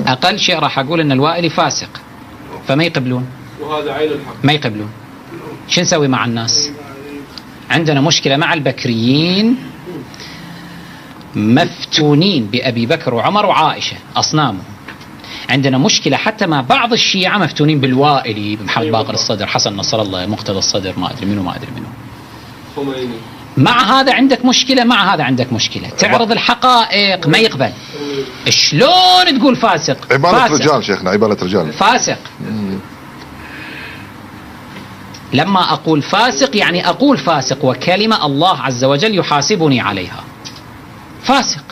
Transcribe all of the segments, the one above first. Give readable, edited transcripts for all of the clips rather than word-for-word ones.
أقل شيء راح أقول أن الوائلي فاسق، فما يقبلون، وهذا عين الحق، ما يقبلون. شو نسوي مع الناس؟ عندنا مشكلة مع البكريين، مفتونين بأبي بكر وعمر وعائشة أصنامهم. عندنا مشكلة حتى مع بعض الشيعة مفتونين بالوائلي، محمد باقر الصدر، حسن نصر الله، مقتدى الصدر، ما أدري منه. خميني. مع هذا عندك مشكلة، مع هذا عندك مشكلة. تعرض الحقائق ما يقبل. شلون تقول فاسق؟ عبارة رجال شيخنا، عبارة رجال. فاسق. لما أقول فاسق يعني أقول فاسق وكلمة الله عز وجل يحاسبني عليها. فاسق.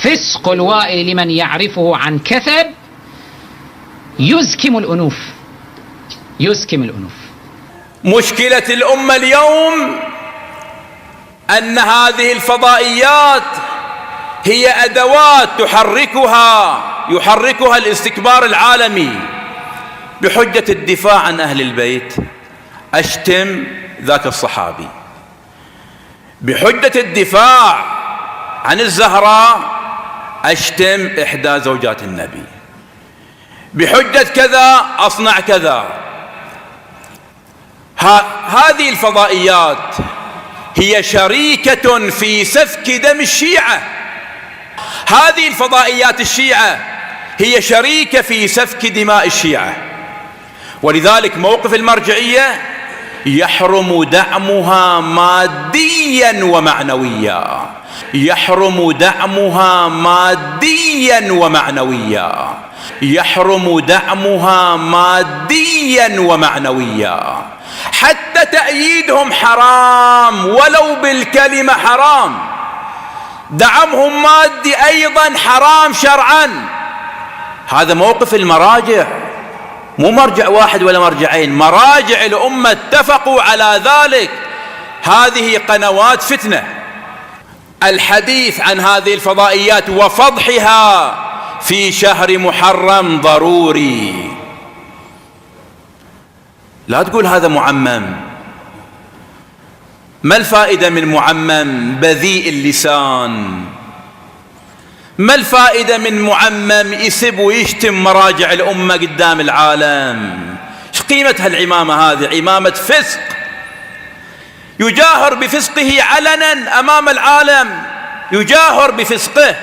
فسق الوائل لمن يعرفه عن كثب يزكم الأنوف، يزكم الأنوف. مشكلة الأمة اليوم أن هذه الفضائيات هي أدوات يحركها الاستكبار العالمي بحجة الدفاع عن أهل البيت. أشتم ذاك الصحابي، بحجة الدفاع عن الزهراء أشتم إحدى زوجات النبي، بحجة كذا أصنع كذا. هذه الفضائيات هي شريكة في سفك دم الشيعة. هذه الفضائيات الشيعة هي شريكة في سفك دماء الشيعة، ولذلك موقف المرجعية يحرم دعمها ماديا ومعنويا، يحرم دعمها ماديا ومعنويا، يحرم دعمها ماديا ومعنويا. حتى تأييدهم حرام ولو بالكلمة حرام، دعمهم مادي أيضا حرام شرعا. هذا موقف المراجع، مو مرجع واحد ولا مرجعين، مراجع الأمة اتفقوا على ذلك. هذه قنوات فتنة. الحديث عن هذه الفضائيات وفضحها في شهر محرم ضروري. لا تقول هذا معمم. ما الفائدة من معمم بذيء اللسان؟ ما الفائدة من معمم يسب ويشتم مراجع الأمة قدام العالم؟ ايش قيمة هالعمامة هذه؟ عمامة فسق، يجاهر بفسقه علنا أمام العالم، يجاهر بفسقه.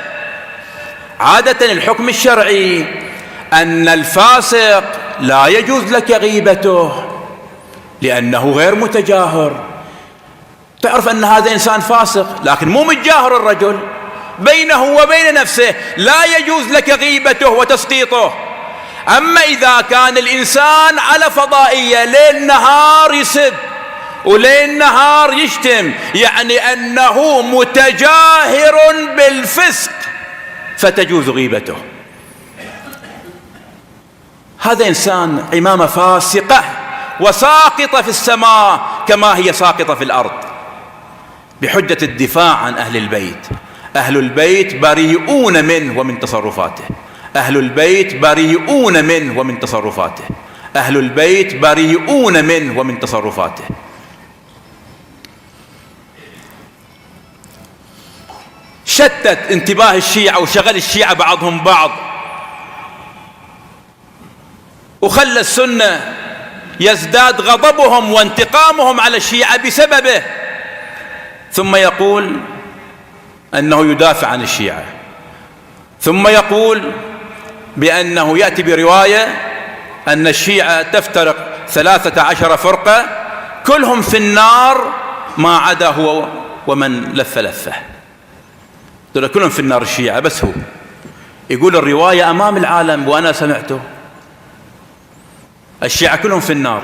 عادة الحكم الشرعي أن الفاسق لا يجوز لك غيبته لأنه غير متجاهر. تعرف أن هذا إنسان فاسق لكن مو متجاهر، الرجل بينه وبين نفسه لا يجوز لك غيبته وتسقيطه. أما إذا كان الإنسان على فضائية ليل نهار يسب وليل نهار يشتم، يعني أنه متجاهر بالفسق، فتجوز غيبته. هذا إنسان عمامة فاسقة وساقطة في السماء كما هي ساقطة في الأرض بحجة الدفاع عن أهل البيت. أهل البيت بريئون منه ومن تصرفاته، أهل البيت بريئون منه ومن تصرفاته، أهل البيت بريئون منه ومن تصرفاته. شتت انتباه الشيعة وشغل الشيعة بعضهم بعض، وخلى السنة يزداد غضبهم وانتقامهم على الشيعة بسببه، ثم يقول أنه يدافع عن الشيعة، ثم يقول بأنه يأتي برواية أن الشيعة تفترق 13 فرقة كلهم في النار ما عدا هو ومن لف لفه. دول كلهم في النار الشيعة، بس هو يقول الرواية أمام العالم وأنا سمعته، الشيعة كلهم في النار.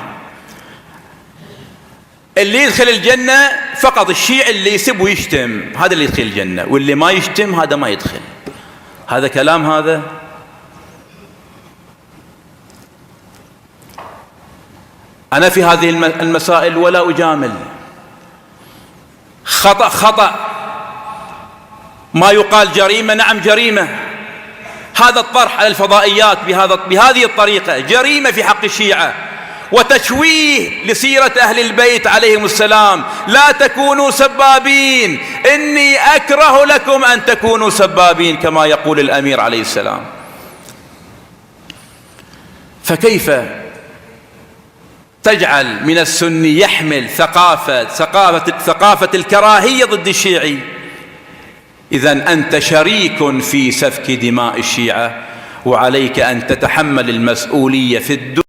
اللي يدخل الجنة فقط الشيعي اللي يسب ويشتم، هذا اللي يدخل الجنة، واللي ما يشتم هذا ما يدخل. هذا كلام هذا؟ أنا في هذه المسائل ولا أجامل. خطأ خطأ، ما يقال جريمة، نعم جريمة. هذا الطرح على الفضائيات بهذه الطريقة جريمة في حق الشيعة، وتشويه لسيرة أهل البيت عليهم السلام. لا تكونوا سبابين، إني أكره لكم أن تكونوا سبابين كما يقول الأمير عليه السلام. فكيف تجعل من السني يحمل ثقافة الكراهية ضد الشيعي؟ إذن أنت شريك في سفك دماء الشيعة، وعليك أن تتحمل المسؤولية في الدنيا